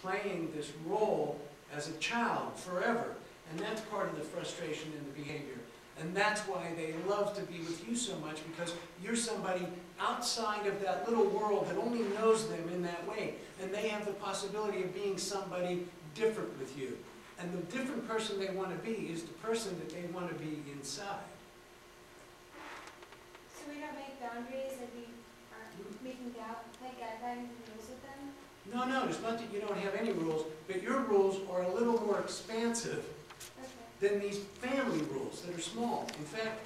playing this role as a child forever. And that's part of the frustration in the behavior. And that's why they love to be with you so much, because you're somebody outside of that little world that only knows them in that way. And they have the possibility of being somebody different with you. And the different person they want to be is the person that they want to be inside. So we don't make boundaries and we aren't making guidelines and rules with them? No, no, it's not that you don't have any rules, but your rules are a little more expansive than these family rules that are small. In fact,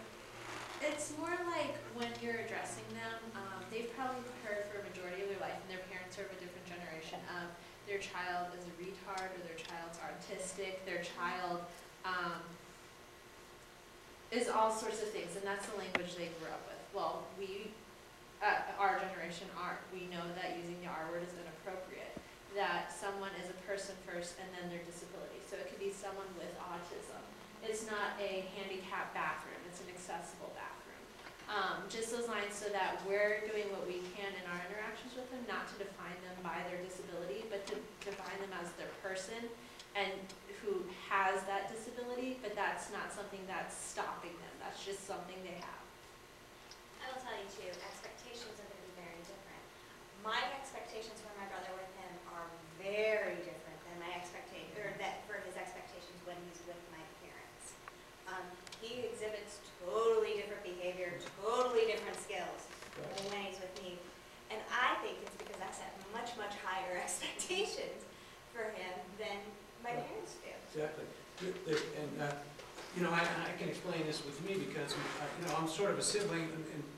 it's more like when you're addressing them, they've probably heard for a majority of their life, and their parents are of a different generation, their child is a retard, or their child's autistic, their child is all sorts of things, and that's the language they grew up with. Well, we, our generation aren't. We know that using the R word is inappropriate, that someone is a person first and then their disability. So it could be someone with autism. It's not a handicapped bathroom, it's an accessible bathroom. Just those lines so that we're doing what we can in our interactions with them, not to define them by their disability, but to define them as their person and who has that disability, but that's not something that's stopping them, that's just something they have. I will tell you too, expectations are going to be very different. My expectations for my brother with him are very different than my expectations, or that for his expectations when he's with my parents. He exhibits totally different behavior, totally different skills when he's with me. And I think it's because I set much, much higher expectations for him than my parents do. exactly. And you know, I can explain this with me because you know, I'm sort of a sibling,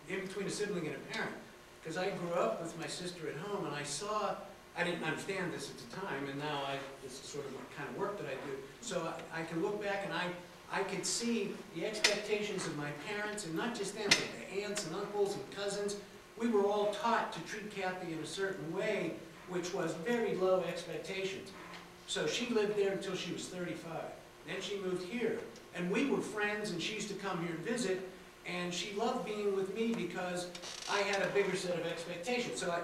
in between a sibling and a parent. Because I grew up with my sister at home, and I saw, I didn't understand this at the time, and now this is sort of what kind of work that I do. So I can look back and I could see the expectations of my parents, and not just them, but the aunts and uncles and cousins. We were all taught to treat Kathy in a certain way, which was very low expectations. So she lived there until she was 35. Then she moved here, and we were friends, and she used to come here and visit, and she loved being with me because I had a bigger set of expectations. So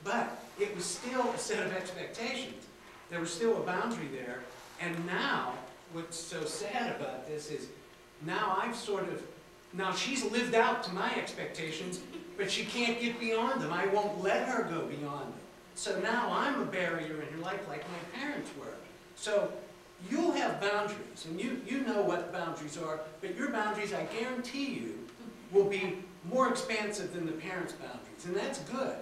but it was still a set of expectations. There was still a boundary there, and now, what's so sad about this is, now now she's lived out to my expectations, but she can't get beyond them. I won't let her go beyond them. So now I'm a barrier in her life like my parents were. So you'll have boundaries, and you know what boundaries are, but your boundaries, I guarantee you, will be more expansive than the parents' boundaries. And that's good,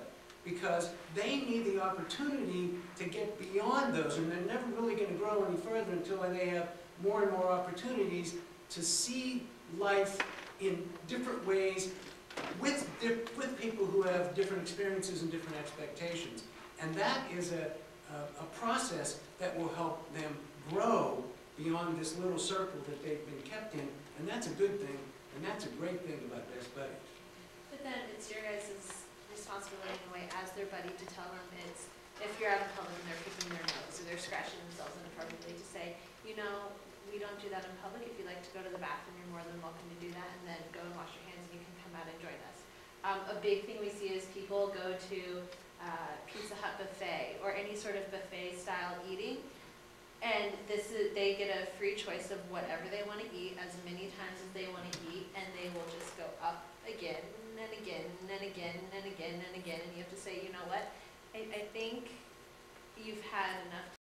because they need the opportunity to get beyond those, and they're never really going to grow any further until they have more and more opportunities to see life in different ways with people who have different experiences and different expectations. And that is a process that will help them grow beyond this little circle that they've been kept in, and that's a good thing, and that's a great thing about Best Buddies. But then it's your guys' responsibility in a way as their buddy to tell them it's, if you're out in public and they're picking their nose or they're scratching themselves inappropriately, to say, you know, we don't do that in public. If you'd like to go to the bathroom, you're more than welcome to do that, and then go and wash your hands and you can come out and join us. A big thing we see is people go to Pizza Hut buffet or any sort of buffet style eating, and they get a free choice of whatever they want to eat as many times as they want to eat, and they will just go up again and again and again and again and again, and you have to say, you know what, I think you've had enough